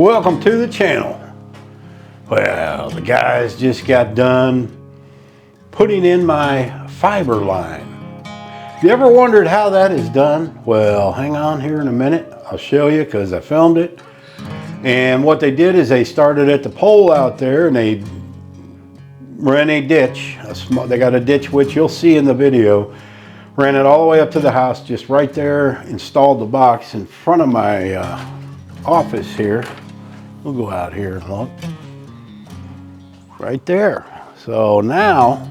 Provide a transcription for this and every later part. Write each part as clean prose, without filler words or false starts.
Welcome to the channel. Well, the guys just got done putting in my fiber line. If you ever wondered how that is done, well, hang on here in a minute. I'll show you because I filmed it. And what they did is they started at the pole out there and they ran a ditch. They got a ditch, which you'll see in the video. Ran it all the way up to the house, just right there. Installed the box in front of my office here. We'll go out here and look. Right there. So now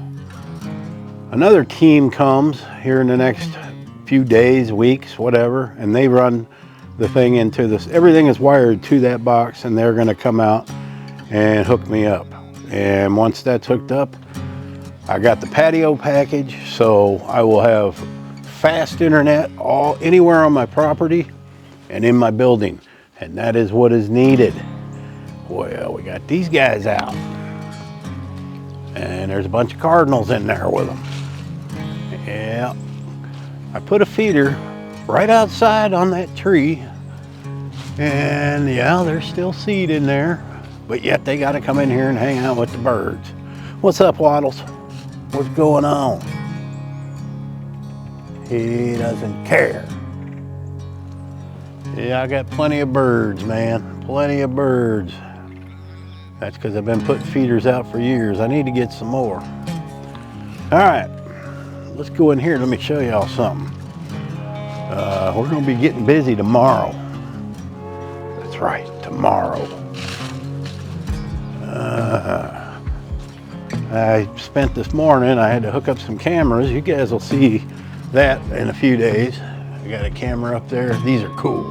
another team comes here in the next few days, weeks, whatever, and they run the thing into this. Everything is wired to that box, and they're going to come out and hook me up. And once that's hooked up, I got the patio package, so I will have fast internet anywhere on my property and in my building, and that is what is needed. Well, we got these guys out, and there's a bunch of cardinals in there with them. Yeah, I put a feeder right outside on that tree, and yeah, there's still seed in there, but yet they got to come in here and hang out with the birds. What's up, Waddles? What's going on? He doesn't care. Yeah, I got plenty of birds, man. Plenty of birds. That's because I've been putting feeders out for years. I need to get some more. All right, let's go in here. Let me show y'all something. We're going to be getting busy tomorrow. That's right, tomorrow. I spent this morning, I had to hook up some cameras. You guys will see that in a few days. I got a camera up there. These are cool.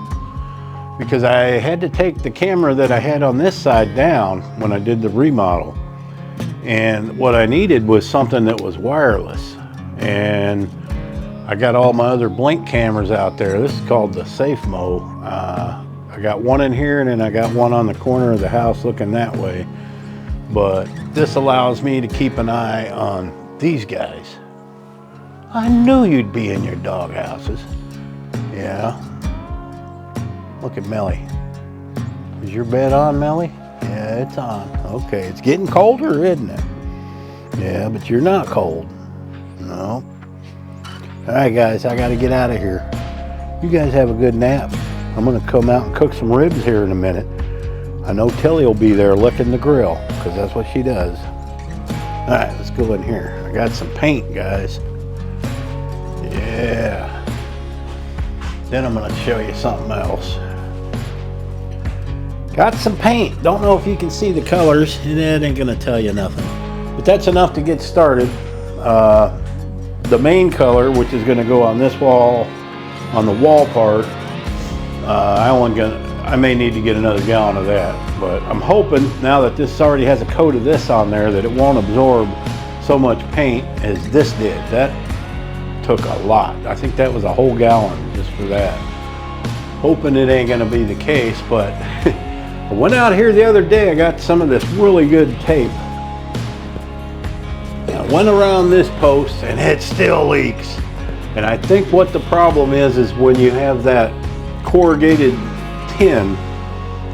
Because I had to take the camera that I had on this side down when I did the remodel. And what I needed was something that was wireless. And I got all my other Blink cameras out there. This is called the Safe Mo. I got one in here, and then I got one on the corner of the house looking that way. But this allows me to keep an eye on these guys. I knew you'd be in your dog houses. Yeah. Look at Melly. Is your bed on, Melly? Yeah, it's on. Okay, it's getting colder, isn't it? Yeah, but you're not cold. No. All right, guys, I got to get out of here. You guys have a good nap. I'm going to come out and cook some ribs here in a minute. I know Tilly will be there licking the grill because that's what she does. All right, let's go in here. I got some paint, guys. Yeah. Then I'm going to show you something else. Got some paint. Don't know if you can see the colors. That ain't going to tell you nothing. But that's enough to get started. The main color, which is going to go on this wall, on the wall part, I may need to get another gallon of that. But I'm hoping, now that this already has a coat of this on there, that it won't absorb so much paint as this did. That took a lot. I think that was a whole gallon just for that. Hoping it ain't going to be the case, but I went out here the other day. I got some of this really good tape. I went around this post and it still leaks. And I think what the problem is when you have that corrugated tin,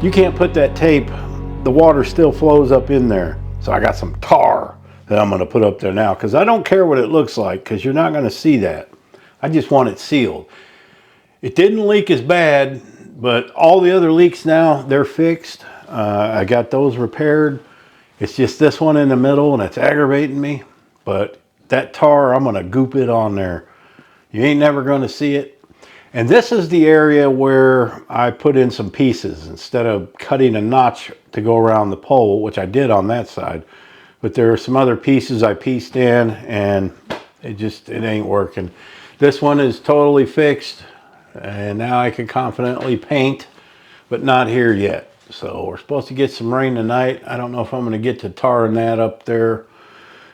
you can't put that tape, the water still flows up in there. So I got some tar that I'm going to put up there now, because I don't care what it looks like, because you're not going to see that. I just want it sealed. It didn't leak as bad, but all the other leaks now, they're fixed. I got those repaired. It's just this one in the middle, and it's aggravating me. But that tar, I'm going to goop it on there. You ain't never going to see it. And this is the area where I put in some pieces instead of cutting a notch to go around the pole, which I did on that side. But there are some other pieces I pieced in, and it ain't working. This one is totally fixed, and now I can confidently paint, but not here yet. So we're supposed to get some rain tonight. I don't know if I'm going to get to tarring that up there.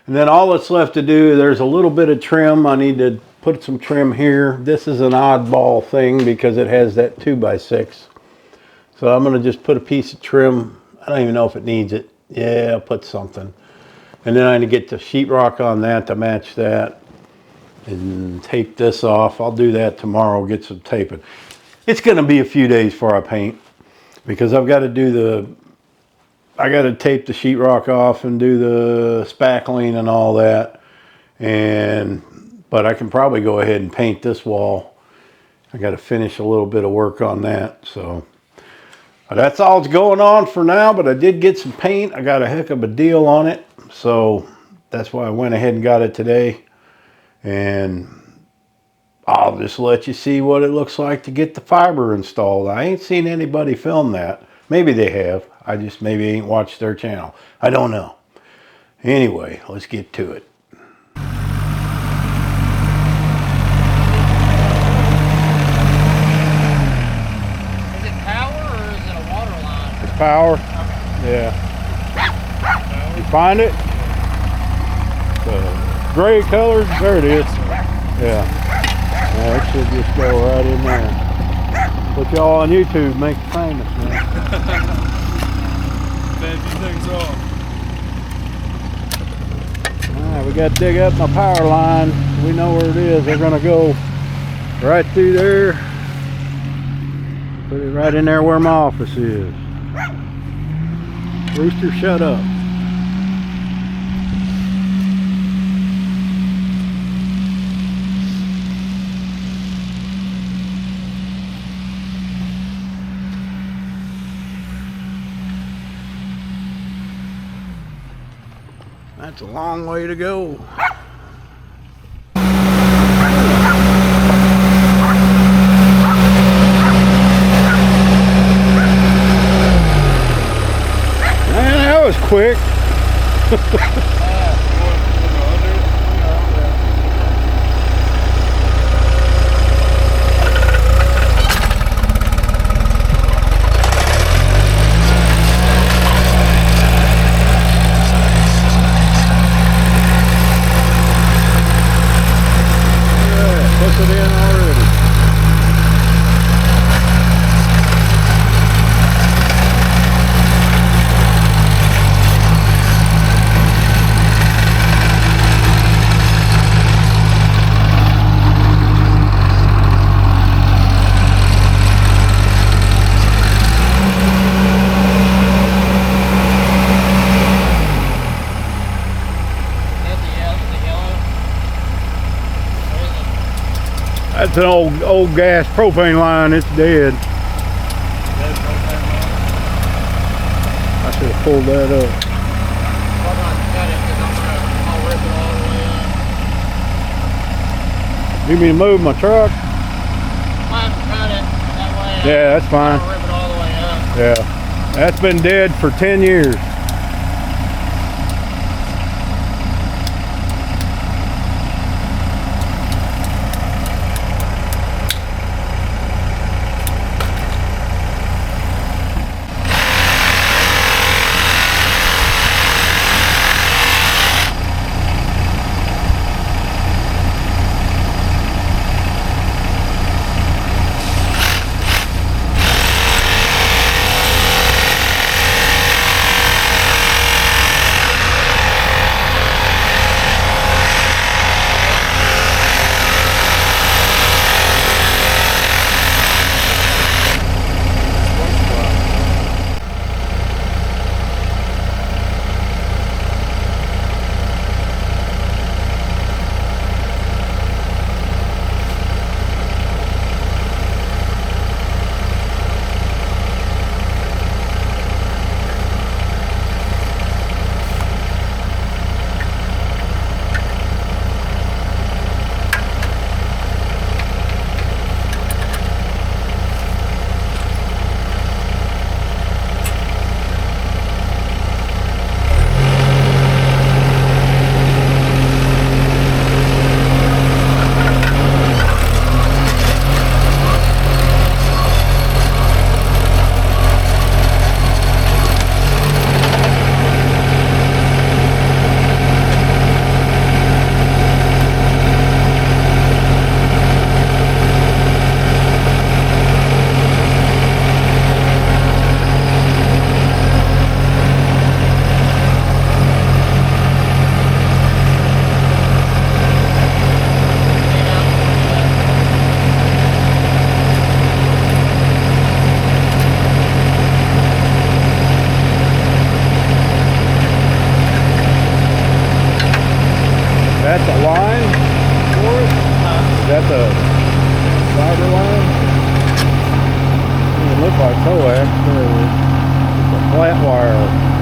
And then all that's left to do, there's a little bit of trim. I need to put some trim here. This is an oddball thing because it has that 2x6. So I'm going to just put a piece of trim. I don't even know if it needs it. Yeah, I'll put something. And then I need to get the sheetrock on that to match that and tape this off. I'll do that tomorrow, get some taping. It's going to be a few days before I paint. because I've got to do I got to tape the sheetrock off and do the spackling and all that. But I can probably go ahead and paint this wall. I got to finish a little bit of work on that. So that's all that's going on for now, but I did get some paint. I got a heck of a deal on it. So that's why I went ahead and got it today. And I'll just let you see what it looks like to get the fiber installed. I ain't seen anybody film that. Maybe they have. I just maybe ain't watched their channel. I don't know. Anyway, let's get to it. Is it power or is it a water line? It's power. Okay. Yeah. You find it? The gray color. There it is. Yeah. Yeah, it should just go right in there. Put y'all on YouTube, make you famous, man. Bad few things off. Alright, we got to dig up my power line. We know where it is. They're going to go right through there. Put it right in there where my office is. Rooster, shut up. That's a long way to go. Man, that was quick. It in already. That's an old gas propane line. It's dead. I should have pulled that up. I'm not cut it because I'll rip it all the way up. You mean to move my truck? I'll have to cut it that way. Yeah, that's fine. I'll rip it all the way up. Yeah. That's been dead for 10 years. flat wire.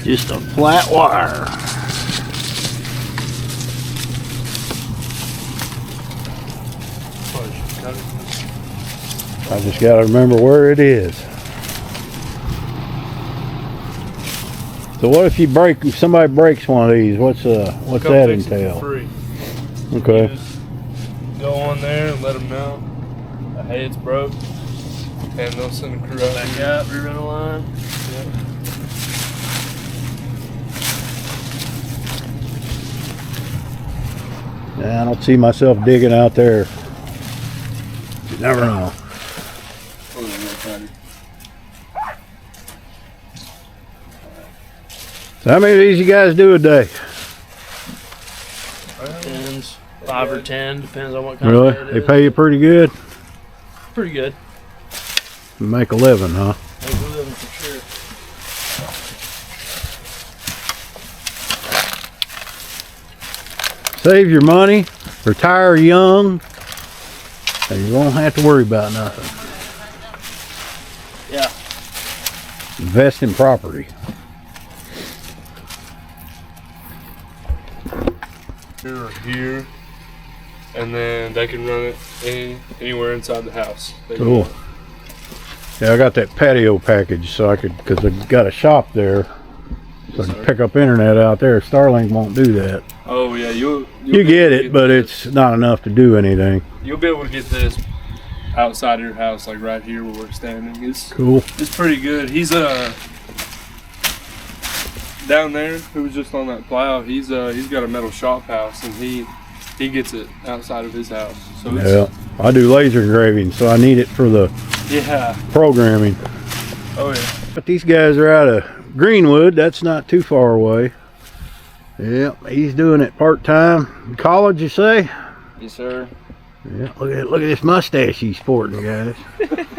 Just a flat wire. I just got to remember where it is. So what if you break? If somebody breaks one of these, what's that entail? Free. Okay. You just go on there and let them know, hey, it's broke, and they'll send a crew out. Back up, rerun a line. Yeah. Yeah, I don't see myself digging out there. You never know. So how many of these you guys do a day? Depends. 5 or 10, depends on what kind Really? of day it They is. pay you pretty good? Pretty good. You make a living, huh? Make a living for sure. Save your money, retire young, and you won't have to worry about nothing. Yeah. Invest in property. Here, and then they can run it anywhere inside the house. Cool. Yeah, I got that patio package, so I could, because I got a shop there, so I can pick up internet out there. Starlink won't do that. Oh yeah, you'll You get it, but it's not enough to do anything. You'll be able to get this outside of your house, like right here where we're standing. It's Cool. It's pretty good. He's down there who was just on that plow. He's got a metal shop house, and he gets it outside of his house. So it's, Yeah, I do laser engraving, so I need it for the yeah. programming. Oh yeah. But these guys are out of Greenwood. That's not too far away. Yeah, he's doing it part-time. College, you say? Yes, sir. Yeah, look at this mustache he's sporting, guys.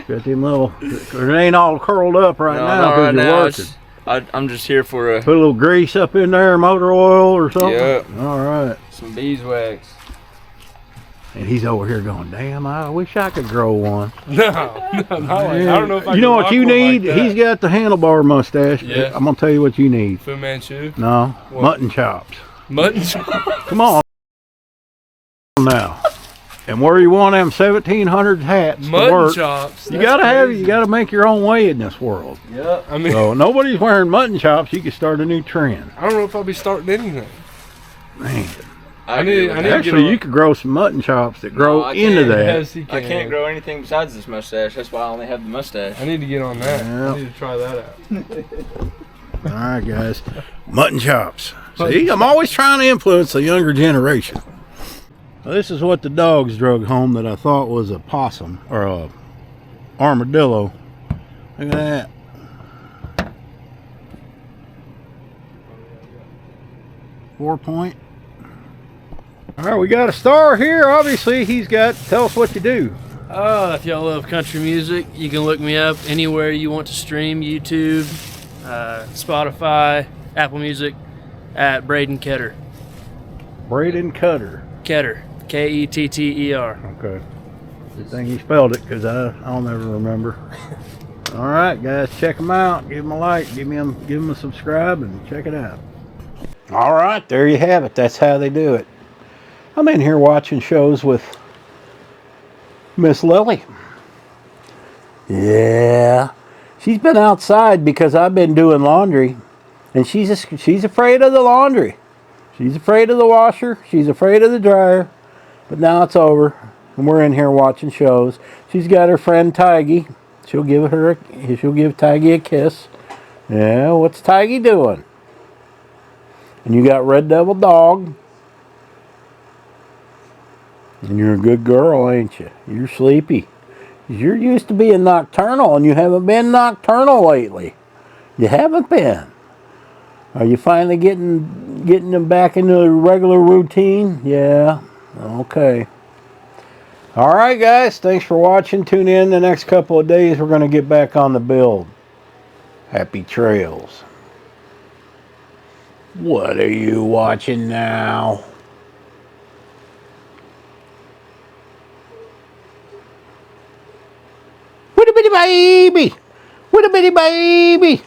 Got them little, it ain't all curled up right now because you're working. I'm just here for Put a little grease up in there, motor oil or something? Yeah. All right. some beeswax. And he's over here going, damn, I wish I could grow one. No, I don't know if I You know can what rock you one need? like that. He's got the handlebar mustache. Yeah. I'm going to tell you what you need. Fu Manchu. No, What? mutton chops. Mutton chop. Come on now. And where you want them 1700 hats to Mutton work, chops. you gotta make your own way in this world. Yep. I mean, So nobody's wearing mutton chops. You can start a new trend. I don't know if I'll be starting anything. Man, I need to get actually, on- you could grow some mutton chops that grow I into can't. that. Yes, he I can. can't grow anything besides this mustache. That's why I only have the mustache. I need to get on that. Yeah. I need to try that out. All right, guys, mutton chops. See, I'm always trying to influence the younger generation. Well, this is what the dogs drug home that I thought was a possum or a armadillo. Look at that. 4 point. All right, we got a star here. Obviously, he's got. Tell us what you do. If y'all love country music, you can look me up anywhere you want to stream: YouTube, Spotify, Apple Music. at Braden Ketter. Braden Cutter. Ketter. Ketter. Okay. Good thing you spelled it, because I'll never remember. All right, guys, check them out. Give them a like. Give them a subscribe, and check it out. All right, there you have it. That's how they do it. I'm in here watching shows with Miss Lily. Yeah, she's been outside because I've been doing laundry, and she's afraid of the laundry. She's afraid of the washer. She's afraid of the dryer. But now it's over, and we're in here watching shows. She's got her friend Tiggy. She'll give Tiggy a kiss. Yeah, what's Tiggy doing? And you got Red Devil Dog. And you're a good girl, ain't you? You're sleepy. You're used to being nocturnal, and you haven't been nocturnal lately. You haven't been. Are you finally getting them back into the regular routine? Yeah. Okay. All right, guys. Thanks for watching. Tune in the next couple of days. We're going to get back on the build. Happy trails. What are you watching now? What a bitty baby! What a bitty baby!